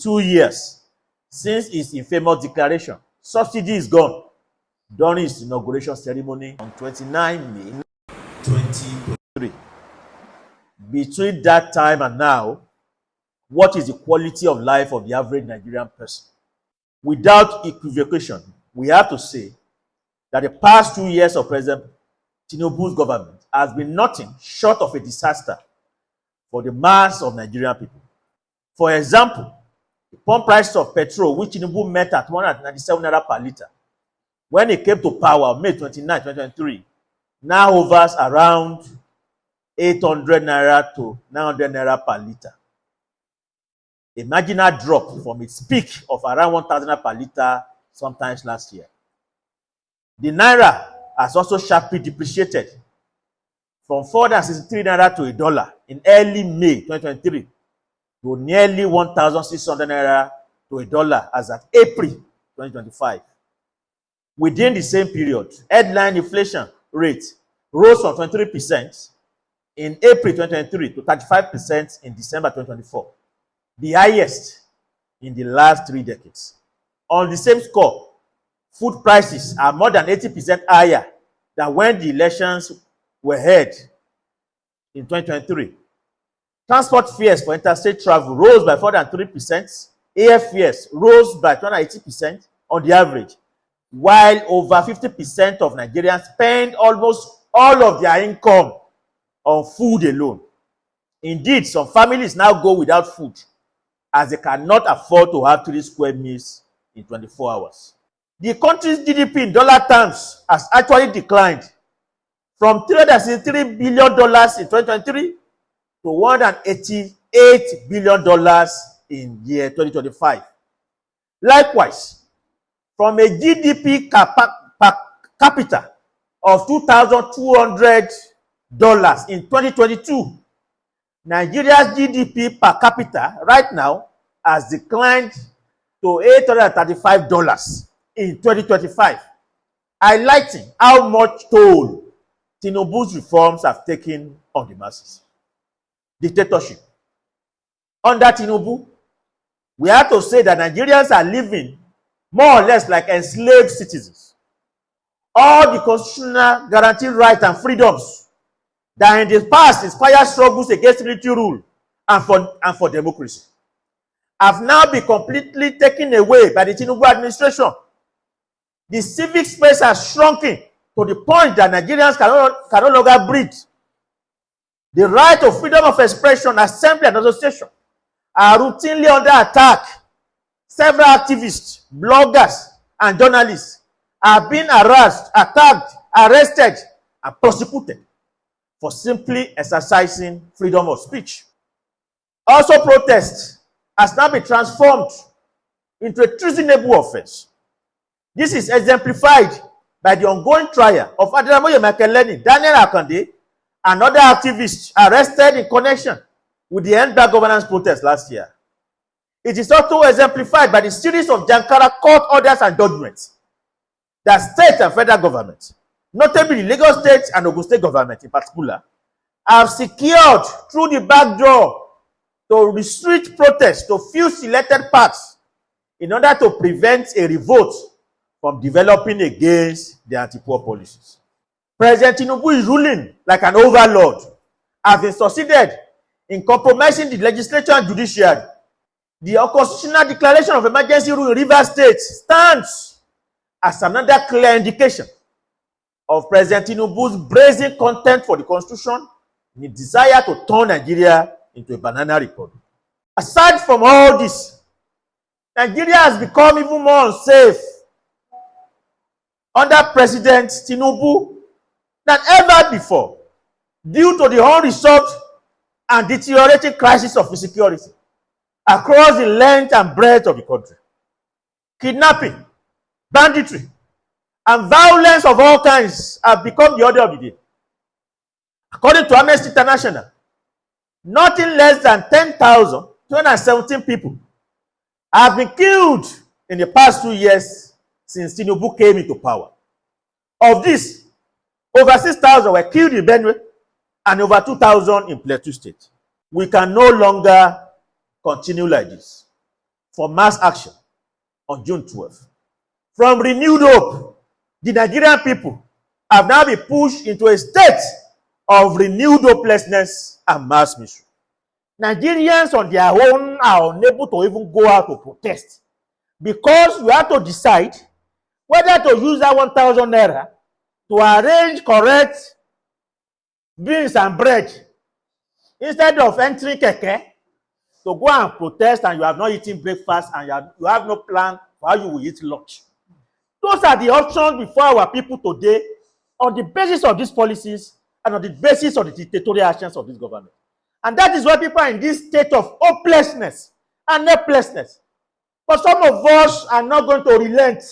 2 years since his infamous declaration, subsidy is gone, during his inauguration ceremony on 29 May 2023. Between that time and now, what is the quality of life of the average Nigerian person? Without equivocation, we have to say that the past 2 years of President Tinubu's government has been nothing short of a disaster for the mass of Nigerian people. For example, the pump price of petrol, which Tinubu met at 197 naira per litre, when he came to power on May 29, 2023, now hovers around 800 naira to 900 naira per litre. A marginal drop from its peak of around 1,000 naira per litre sometimes last year. The naira has also sharply depreciated from 463 naira to $1 in early May 2023 to nearly 1,600 naira to $1 as at April 2025. Within the same period, headline inflation rate rose from 23% in April 2023 to 35% in December 2024, the highest in the last 3 decades. On the same score, food prices are more than 80% higher than when the elections were held in 2023. Transport fares for interstate travel rose by 403%, airfares rose by 280% on the average, while over 50% of Nigerians spend almost all of their income on food alone. Indeed, some families now go without food as they cannot afford to have 3 square meals in 24 hours. The country's GDP in dollar terms has actually declined from $363 billion in 2023 to $188 billion in year 2025. Likewise, from a GDP per capita of $2,200 in 2022, Nigeria's GDP per capita right now has declined to $835 in 2025, highlighting how much toll Tinubu's reforms have taken on the masses. Dictatorship. Under Tinubu, we have to say that Nigerians are living more or less like enslaved citizens. All the constitutional guaranteed rights and freedoms that in the past inspired struggles against military rule and for democracy have now been completely taken away by the Tinubu administration. The civic space has shrunken to the point that Nigerians can no longer breathe. The right of freedom of expression, assembly, and association are routinely under attack. Several activists, bloggers, and journalists are being harassed, attacked, arrested, and prosecuted for simply exercising freedom of speech. Also, protest has now been transformed into a treasonable offense. This is exemplified by the ongoing trial of Adelamoye Makeleni, Daniel Akande, and other activists arrested in connection with the end bad governance protest last year. It is also exemplified by the series of Jankara court orders and judgments that state and federal governments, notably the Lagos State and Ogun State government in particular, have secured through the back door to restrict protests to few selected parts in order to prevent a revolt from developing against the anti-poor policies. President Tinubu is ruling like an overlord, having succeeded in compromising the legislature and judiciary. The unconstitutional declaration of emergency rule in Rivers State stands as another clear indication of President Tinubu's brazen contempt for the Constitution and his desire to turn Nigeria into a banana republic. Aside from all this, Nigeria has become even more unsafe under President Tinubu than ever before due to the unresolved and deteriorating crisis of insecurity across the length and breadth of the country. Kidnapping, banditry, and violence of all kinds have become the order of the day. According to Amnesty International, nothing less than 10,217 people have been killed in the past 2 years since Tinubu came into power. Of this, over 6,000 were killed in Benue and over 2,000 in Plateau State. We can no longer continue like this. for mass action on June 12th. From renewed hope, the Nigerian people have now been pushed into a state of renewed hopelessness and mass misery. Nigerians on their own are unable to even go out to protest because you have to decide whether to use that 1,000 naira to arrange correct beans and bread instead of entering keke to go and protest, and you have not eaten breakfast and you have no plan for how you will eat lunch. Those are the options before our people today on the basis of these policies and on the basis of the dictatorial actions of this government. And that is why people are in this state of hopelessness and helplessness. But some of us are not going to relent.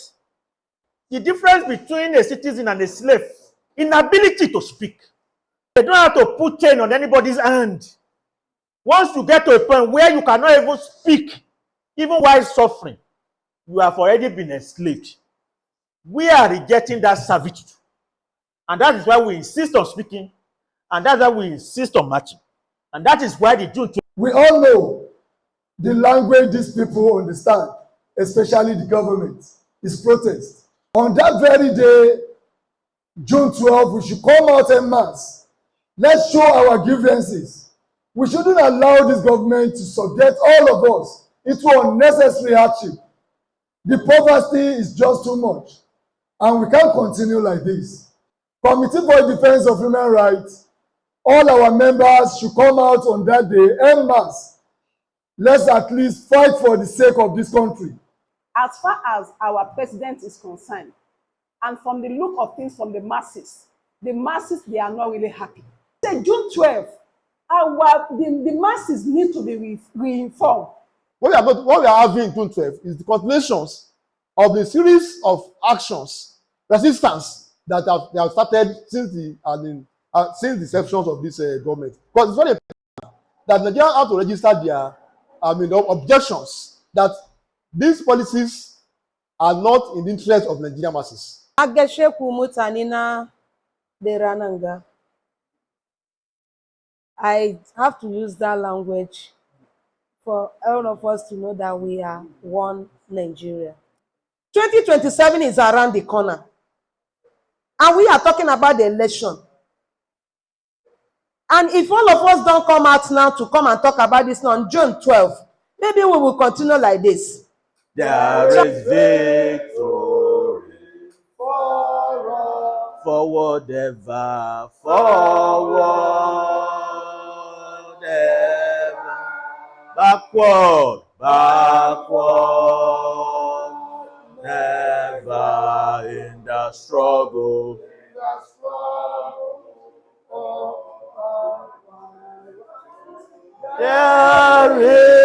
The difference between a citizen and a slave, inability to speak. They don't have to put chain on anybody's hand. Once you get to a point where you cannot even speak, even while suffering, you have already been enslaved. We are rejecting that servitude. And that is why we insist on speaking. And that's why we insist on marching. And that is why the June 20. We all know the language these people understand, especially the government, is protest. On that very day, June 12, we should come out en masse. Let's show our grievances. We shouldn't allow this government to subject all of us into unnecessary hardship. The poverty is just too much, and we can't continue like this. Committee for Defense of Human Rights, all our members should come out on that day en masse. Let's at least fight for the sake of this country. As far as our president is concerned, and from the look of things from the masses, they are not really happy. Say June 12th, the masses need to be reinformed. What we are having in June 12 is the continuations of the series of actions, resistance that they have started since the inception of this government. Because it's very important that Nigerians have to register their objections that these policies are not in the interest of Nigerian masses. I have to use that language for all of us to know that we are one Nigeria. 2027 is around the corner. And we are talking about the election. And if all of us don't come out now to come and talk about this on June 12th, maybe we will continue like this. There is victory forward ever, forward ever, backward, backward, never in the struggle. There is